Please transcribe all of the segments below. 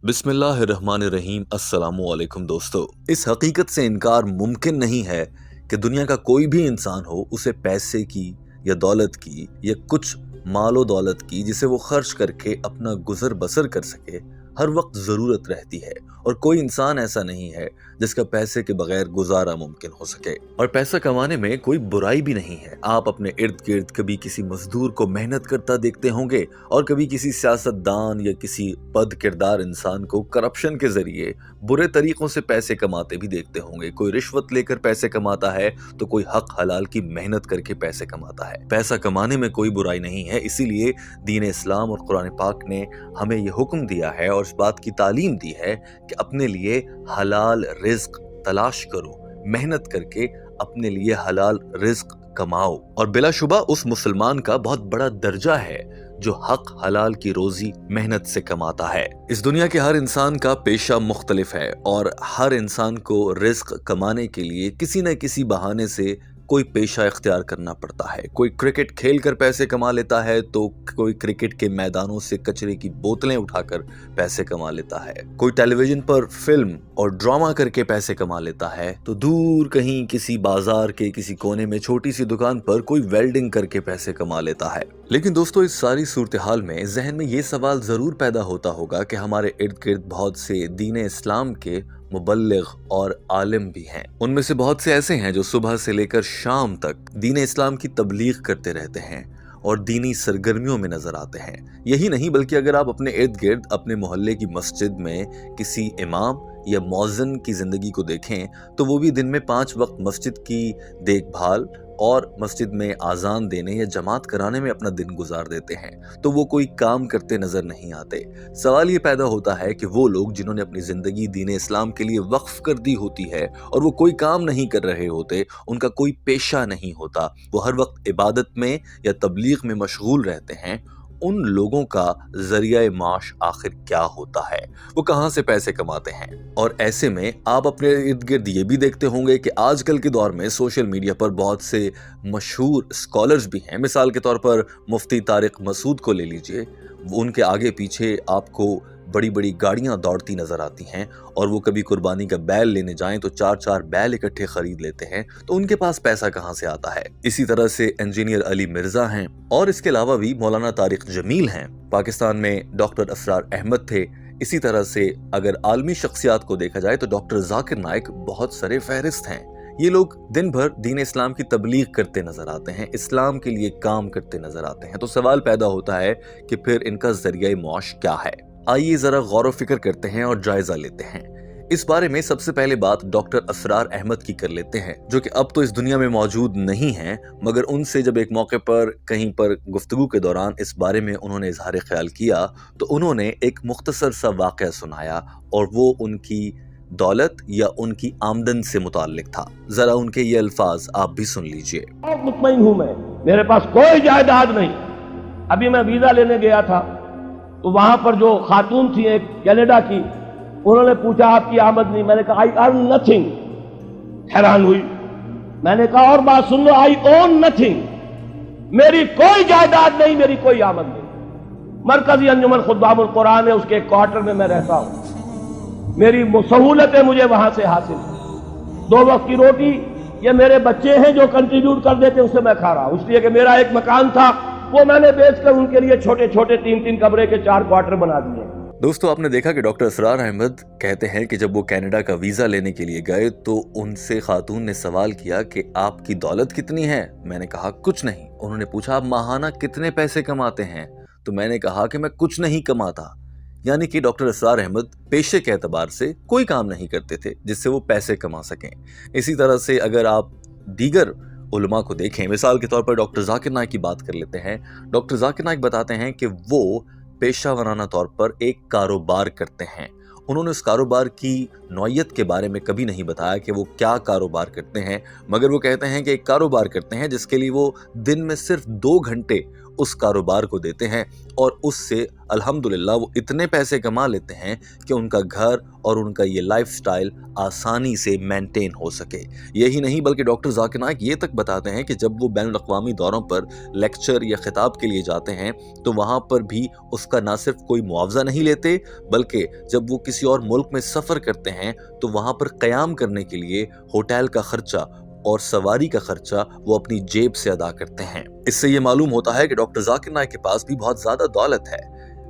बिस्मिल्लाहिर्रहमानिर्रहीम। अस्सलामुअलैकुम दोस्तों। इस हकीकत से इनकार मुमकिन नहीं है कि दुनिया का कोई भी इंसान हो उसे पैसे की या दौलत की या कुछ मालो दौलत की जिसे वो खर्च करके अपना गुजर बसर कर सके हर वक्त ज़रूरत रहती है, और कोई इंसान ऐसा नहीं है जिसका पैसे के बगैर गुजारा मुमकिन हो सके। और पैसा कमाने में कोई बुराई भी नहीं है। आप अपने इर्द गिर्द कभी किसी मजदूर को मेहनत करता देखते होंगे और कभी किसी सियासतदान या किसी पद किरदार इंसान को करप्शन के जरिए बुरे तरीकों से पैसे कमाते भी देखते होंगे। कोई रिश्वत लेकर पैसे कमाता है तो कोई हक हलाल की मेहनत करके पैसे कमाता है। पैसा कमाने में कोई बुराई नहीं है, इसीलिए दीन इस्लाम और कुरान पाक ने हमें ये हुक्म दिया है और इस बात की तालीम दी है कि अपने लिए हलाल रिज्क तलाश करो, मेहनत करके अपने लिए हलाल रिज्क कमाओ। और बिलाशुबा उस मुसलमान का बहुत बड़ा दर्जा है जो हक हलाल की रोजी मेहनत से कमाता है। इस दुनिया के हर इंसान का पेशा मुख्तलिफ है और हर इंसान को रिज्क कमाने के लिए किसी न किसी बहाने से कोई पेशा इख्तियार करना पड़ता है। कोई क्रिकेट खेल कर पैसे कमा लेता है तो कोई क्रिकेट के मैदानों से कचरे की बोतलें उठाकर पैसे कमा लेता है। कोई टेलीविजन पर फिल्म और ड्रामा करके पैसे कमा लेता है तो दूर कहीं किसी बाजार के किसी कोने में छोटी सी दुकान पर कोई वेल्डिंग करके पैसे कमा लेता है। लेकिन दोस्तों, इस सारी सूरत हाल में जहन में ये सवाल जरूर पैदा होता होगा कि हमारे इर्द गिर्द बहुत से दीन इस्लाम के मुबल्लिग और आलिम भी हैं। उनमें से बहुत से ऐसे हैं जो सुबह से लेकर शाम तक दीन इस्लाम की तबलीग करते रहते हैं और दीनी सरगर्मियों में नजर आते हैं। यही नहीं बल्कि अगर आप अपने इर्द गिर्द अपने मोहल्ले की मस्जिद में किसी इमाम या मौज़िन की जिंदगी को देखें तो वो भी दिन में 5 वक्त मस्जिद की देखभाल और मस्जिद में आज़ान देने या जमात कराने में अपना दिन गुजार देते हैं, तो वो कोई काम करते नजर नहीं आते। सवाल ये पैदा होता है कि वो लोग जिन्होंने अपनी जिंदगी दीन इस्लाम के लिए वक्फ कर दी होती है और वो कोई काम नहीं कर रहे होते, उनका कोई पेशा नहीं होता, वो हर वक्त इबादत में या तबलीग में मशगूल रहते हैं, उन लोगों का जरिया माश आखिर क्या होता है, वो कहाँ से पैसे कमाते हैं। और ऐसे में आप अपने इर्द गिर्द ये भी देखते होंगे कि आजकल के दौर में सोशल मीडिया पर बहुत से मशहूर स्कॉलर्स भी हैं। मिसाल के तौर पर मुफ्ती तारिक मसूद को ले लीजिए, उनके आगे पीछे आपको बड़ी बड़ी गाड़ियां दौड़ती नजर आती हैं और वो कभी कुर्बानी का बैल लेने जाएं तो 4-4 बैल इकट्ठे खरीद लेते हैं, तो उनके पास पैसा कहां से आता है। इसी तरह से इंजीनियर अली मिर्जा हैं और इसके अलावा भी मौलाना तारिक जमील हैं। पाकिस्तान में डॉक्टर असरार अहमद थे। इसी तरह से अगर आलमी शख्सियात को देखा जाए तो डॉक्टर जाकिर नाइक बहुत सरे फहरिस्त हैं। ये लोग दिन भर दीन इस्लाम की तबलीग करते नजर आते हैं, इस्लाम के लिए काम करते नजर आते हैं। तो सवाल पैदा होता है कि फिर इनका जरिया मौश क्या है। आइए जरा गौर व फिक्र करते हैं और जायजा लेते हैं। इस बारे में सबसे पहले बात डॉक्टर असरार अहमद की कर लेते हैं, जो कि अब तो इस दुनिया में मौजूद नहीं हैं, मगर उनसे जब एक मौके पर कहीं पर गुफ्तगू के दौरान इस बारे में उन्होंने इजहार ख्याल किया तो उन्होंने एक मुख्तसर सा वाक़या सुनाया और वो उनकी दौलत या उनकी आमदन से मुताल्लिक था। जरा उनके ये अल्फाज आप भी सुन लीजिए। बहुत मुतमईन हूं मैं, मेरे पास कोई जायदाद नहीं। अभी मैं वीजा लेने गया था तो वहां पर जो खातून थी एक कनाडा की, उन्होंने पूछा आपकी आमदनी, मैंने कहा आई अर्न नथिंग। हैरान हुई। मैंने कहा और बात सुन लो, आई ओन नथिंग, मेरी कोई जायदाद नहीं, मेरी कोई आमद नहीं। मरकजी अंजुमन खुतबामुल कुरान है, उसके क्वार्टर में मैं रहता हूं। मेरी सहूलतें मुझे वहां से हासिल, 2 वक्त की रोटी, ये मेरे बच्चे हैं जो कंट्रीब्यूट कर देते, उससे मैं खा रहा हूं। इसलिए कि मेरा एक मकान था, वो मैंने बेचकर उनके लिए छोटे छोटे 3-3 कमरे के 4 क्वार्टर बना दिए। दोस्तों, आपने देखा कि डॉक्टर असरार अहमद कहते हैं कि जब वो कनाडा का वीजा लेने के लिए गए तो उनसे खातून ने सवाल किया कि आपकी दौलत कितनी है। मैंने कहा कुछ नहीं। उन्होंने पूछा आप माहाना कितने पैसे कमाते हैं, तो मैंने कहा कि मैं कुछ नहीं कमाता। यानी कि डॉक्टर असरार अहमद पेशे के एतबार से कोई काम नहीं करते थे जिससे वो पैसे कमा सकें। इसी तरह से अगर आप दीगर उलमा को देखें, मिसाल के तौर पर डॉक्टर जाकिर नाइक की बात कर लेते हैं। डॉक्टर जाकिर नाइक बताते हैं कि वो पेशा वराना तौर पर एक कारोबार करते हैं। उन्होंने उस कारोबार की नौयत के बारे में कभी नहीं बताया कि वो क्या कारोबार करते हैं, मगर वो कहते हैं कि एक कारोबार करते हैं जिसके लिए वो दिन में सिर्फ 2 घंटे उस कारोबार को देते हैं और उससे अल्हम्दुलिल्लाह वो इतने पैसे कमा लेते हैं कि उनका घर और उनका ये लाइफस्टाइल आसानी से मेंटेन हो सके। यही नहीं बल्कि डॉक्टर जाकिर नाइक ये तक बताते हैं कि जब वो बैनुल अक़वामी दौरों पर लेक्चर या खिताब के लिए जाते हैं तो वहाँ पर भी उसका ना सिर्फ कोई मुआवजा नहीं लेते, बल्कि जब वो किसी और मुल्क में सफ़र करते हैं तो वहाँ पर क़याम करने के लिए होटल का खर्चा और सवारी का खर्चा वो अपनी जेब से अदा करते हैं। इससे ये मालूम होता है कि डॉक्टर जाकिर नाइक के पास भी बहुत ज़्यादा दौलत है।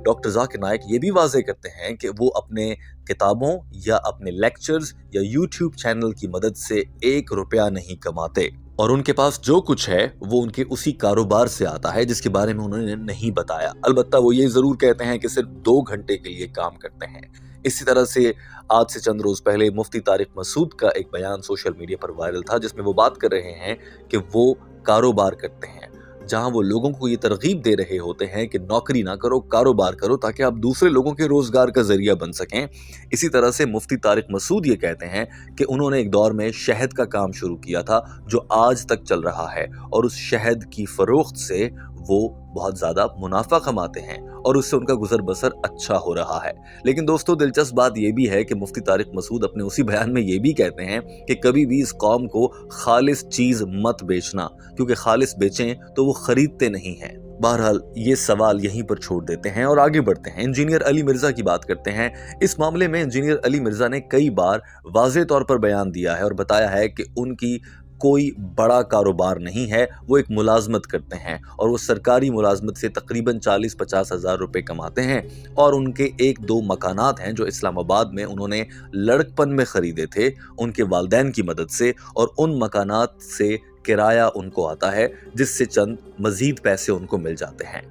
डॉक्टर जाकिर नाइक ये भी वाज़े करते हैं कि वो अपने किताबों या अपने लेक्चर्स या यूट्यूब चैनल की मदद से 1 रुपया नहीं कमाते और उनके पास जो कुछ है वो उनके उसी कारोबार से आता है जिसके बारे में उन्होंने नहीं बताया। अलबत्ता वो ये ज़रूर कहते हैं कि सिर्फ 2 घंटे के लिए काम करते हैं। इसी तरह से आज से चंद रोज़ पहले मुफ्ती तारिक मसूद का एक बयान सोशल मीडिया पर वायरल था जिसमें वो बात कर रहे हैं कि वो कारोबार करते हैं, जहां वो लोगों को ये तरगीब दे रहे होते हैं कि नौकरी ना करो, कारोबार करो ताकि आप दूसरे लोगों के रोज़गार का ज़रिया बन सकें। इसी तरह से मुफ्ती तारिक मसूद ये कहते हैं कि उन्होंने एक दौर में शहद का काम शुरू किया था जो आज तक चल रहा है और उस शहद की फ़रोख्त से वो बहुत ज़्यादा मुनाफा कमाते हैं और उससे उनका गुजर बसर अच्छा हो रहा है। लेकिन दोस्तों दिलचस्प बात यह भी है कि मुफ्ती तारिक मसूद अपने उसी बयान में ये भी कहते हैं कि कभी भी इस कौम को खालिस चीज़ मत बेचना, क्योंकि खालिस बेचें तो वो खरीदते नहीं हैं। बहरहाल ये सवाल यहीं पर छोड़ देते हैं और आगे बढ़ते हैं। इंजीनियर अली मिर्ज़ा की बात करते हैं। इस मामले में इंजीनियर अली मिर्ज़ा ने कई बार वाज़े तौर पर बयान दिया है और बताया है कि उनकी कोई बड़ा कारोबार नहीं है, वो एक मुलाजमत करते हैं और वो सरकारी मुलाजमत से तकरीबन 40-50 हज़ार रुपये कमाते हैं और उनके 1-2 मकानात हैं जो इस्लामाबाद में उन्होंने लड़कपन में ख़रीदे थे उनके वालिदैन की मदद से, और उन मकानात से किराया उनको आता है जिससे चंद मज़ीद पैसे उनको मिल जाते हैं।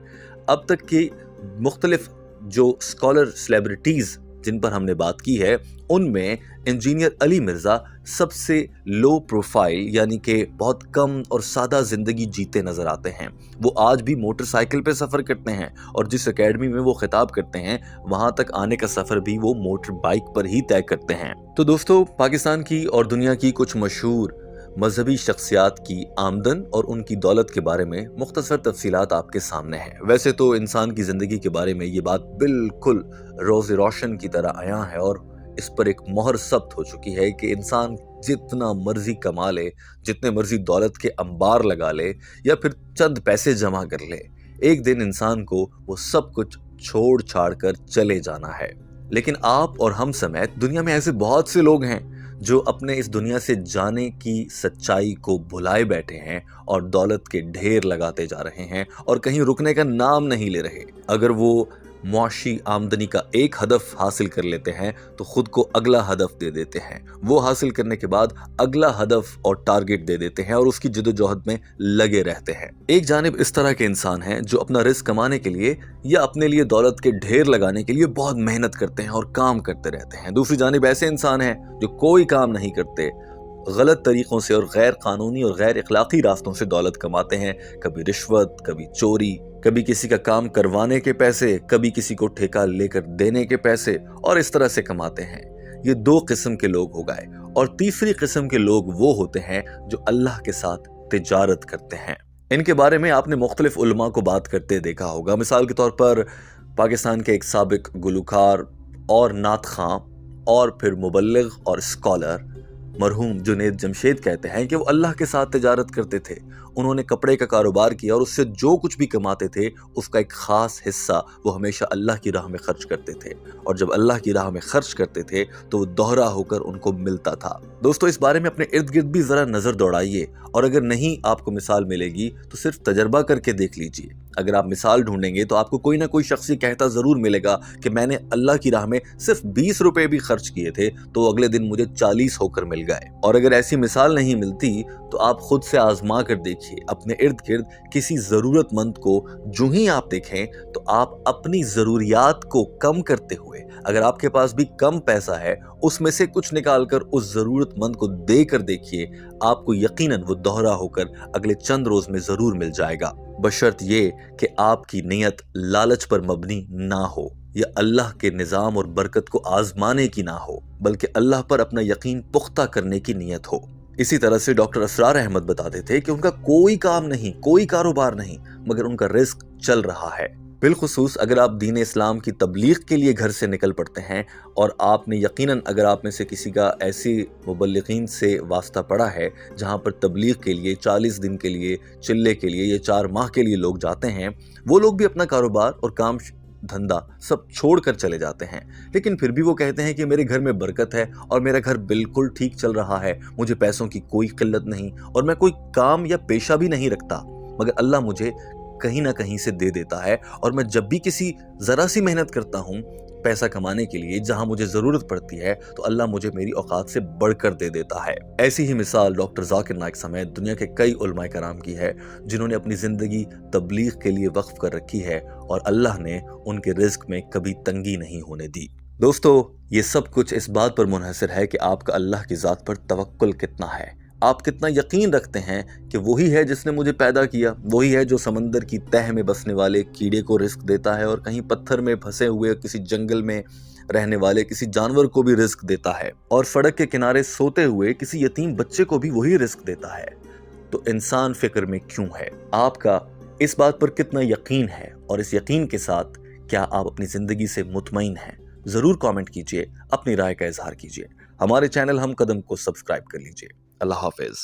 अब तक की मुख्तलिफ जो स्कॉलर सेलिब्रिटीज़ जिन पर हमने बात की है उनमें इंजीनियर अली मिर्ज़ा सबसे लो प्रोफाइल यानी कि बहुत कम और सादा ज़िंदगी जीते नज़र आते हैं। वो आज भी मोटरसाइकिल पे सफ़र करते हैं और जिस एकेडमी में वो खिताब करते हैं वहाँ तक आने का सफ़र भी वो मोटर बाइक पर ही तय करते हैं। तो दोस्तों पाकिस्तान की और दुनिया की कुछ मशहूर मजहबी शख्सियात की आमदन और उनकी दौलत के बारे में मुख्तसर तफसीलात आपके सामने हैं। वैसे तो इंसान की ज़िंदगी के बारे में ये बात बिल्कुल रोज़ रोशन की तरह आया है और इस पर एक मोहर सब्त हो चुकी है कि इंसान जितना मर्जी कमा ले, जितने मर्जी दौलत के अंबार लगा ले या फिर चंद पैसे जमा कर ले, एक दिन इंसान को वो सब कुछ छोड़ छाड़ कर चले जाना है। लेकिन आप और हम समेत दुनिया में ऐसे बहुत से लोग हैं जो अपने इस दुनिया से जाने की सच्चाई को भुलाए बैठे हैं और दौलत के ढेर लगाते जा रहे हैं और कहीं रुकने का नाम नहीं ले रहे। अगर वो मुआशी आमदनी का एक हदफ हासिल कर लेते हैं तो खुद को अगला हदफ दे देते हैं, वो हासिल करने के बाद अगला हदफ और टारगेट दे देते हैं और उसकी जद्दोजहद में लगे रहते हैं। एक जानिब इस तरह के इंसान हैं जो अपना रिस्क कमाने के लिए या अपने लिए दौलत के ढेर लगाने के लिए बहुत मेहनत करते हैं और काम करते रहते हैं। दूसरी जानिब ऐसे इंसान हैं जो कोई काम नहीं करते, गलत तरीक़ों से और गैर कानूनी और गैर इखलाकी रास्तों से दौलत कमाते हैं। कभी रिश्वत, कभी चोरी, कभी किसी का काम करवाने के पैसे, कभी किसी को ठेका लेकर देने के पैसे, और इस तरह से कमाते हैं। ये 2 किस्म के लोग हो गए। और तीसरी किस्म के लोग वो होते हैं जो अल्लाह के साथ तिजारत करते हैं। इनके बारे में आपने मुख्तलिफ उलमा को बात करते देखा होगा। मिसाल के तौर पर पाकिस्तान के एक साबिक गुलकार और नात खां और फिर मुबल्लिग और स्कॉलर मरहूम जुनैद जमशेद कहते हैं कि वो अल्लाह के साथ तिजारत करते थे। उन्होंने कपड़े का कारोबार किया और उससे जो कुछ भी कमाते थे उसका एक ख़ास हिस्सा वो हमेशा अल्लाह की राह में खर्च करते थे, और जब अल्लाह की राह में खर्च करते थे तो वो दोहरा होकर उनको मिलता था। दोस्तों इस बारे में अपने इर्द गिर्द भी ज़रा नज़र दौड़ाइए, और अगर नहीं आपको मिसाल मिलेगी तो सिर्फ तजर्बा करके देख लीजिए। अगर आप मिसाल ढूंढेंगे तो आपको कोई ना कोई शख्स ये कहता ज़रूर मिलेगा कि मैंने अल्लाह की राह में सिर्फ 20 रुपए भी खर्च किए थे तो अगले दिन मुझे 40 होकर मिल गए। और अगर ऐसी मिसाल नहीं मिलती तो आप खुद से आजमा कर देखिए। अपने इर्द गिर्द किसी ज़रूरतमंद को जो ही आप देखें तो आप अपनी ज़रूरियात को कम करते हुए, अगर आपके पास भी कम पैसा है उसमें से कुछ निकाल कर उस ज़रूरतमंद को दे कर देखिए, आपको यकीनन वो दोहरा होकर अगले चंद रोज़ में ज़रूर मिल जाएगा, बशर्त ये कि आपकी नीयत लालच पर मबनी ना हो या अल्लाह के निज़ाम और बरकत को आजमाने की ना हो, बल्कि अल्लाह पर अपना यकीन पुख्ता करने की नीयत हो। इसी तरह से डॉक्टर असरार अहमद बताते थे कि उनका कोई काम नहीं, कोई कारोबार नहीं, मगर उनका रिस्क चल रहा है। बिलखुसूस अगर आप दीन इस्लाम की तबलीग के लिए घर से निकल पड़ते हैं और आपने यकीनन अगर आप में से किसी का ऐसी मुबल्लिगीन से वास्ता पड़ा है जहां पर तबलीग के लिए 40 दिन के लिए, चिल्ले के लिए या 4 माह के लिए लोग जाते हैं, वो लोग भी अपना कारोबार और काम धंधा सब छोड़कर चले जाते हैं, लेकिन फिर भी वो कहते हैं कि मेरे घर में बरकत है और मेरा घर बिल्कुल ठीक चल रहा है, मुझे पैसों की कोई किल्लत नहीं और मैं कोई काम या पेशा भी नहीं रखता, मगर अल्लाह मुझे कहीं ना कहीं से दे देता है और मैं जब भी किसी जरा सी मेहनत करता हूँ पैसा कमाने के लिए जहां मुझे जरूरत पड़ती है तो अल्लाह मुझे मेरी औकात से बढ़कर दे देता है। ऐसी ही मिसाल डॉक्टर जाकिर नाइक समेत दुनिया के कई उलमाए कराम की है जिन्होंने अपनी जिंदगी तबलीग के लिए वक्फ कर रखी है और अल्लाह ने उनके रिज्क में कभी तंगी नहीं होने दी। दोस्तों, ये सब कुछ इस बात पर मुनहसर है कि आपका अल्लाह की ज़ात पर तवक्कुल कितना है, आप कितना यकीन रखते हैं कि वही है जिसने मुझे पैदा किया, वही है जो समंदर की तह में बसने वाले कीड़े को रिस्क देता है और कहीं पत्थर में फंसे हुए किसी जंगल में रहने वाले किसी जानवर को भी रिस्क देता है और सड़क के किनारे सोते हुए किसी यतीम बच्चे को भी वही रिस्क देता है। तो इंसान फिक्र में क्यों है? आपका इस बात पर कितना यकीन है और इस यकीन के साथ क्या आप अपनी जिंदगी से मुतमईन हैं? जरूर कमेंट कीजिए, अपनी राय का इजहार कीजिए। हमारे चैनल हम कदम को सब्सक्राइब कर लीजिए। अल्लाह हाफिज।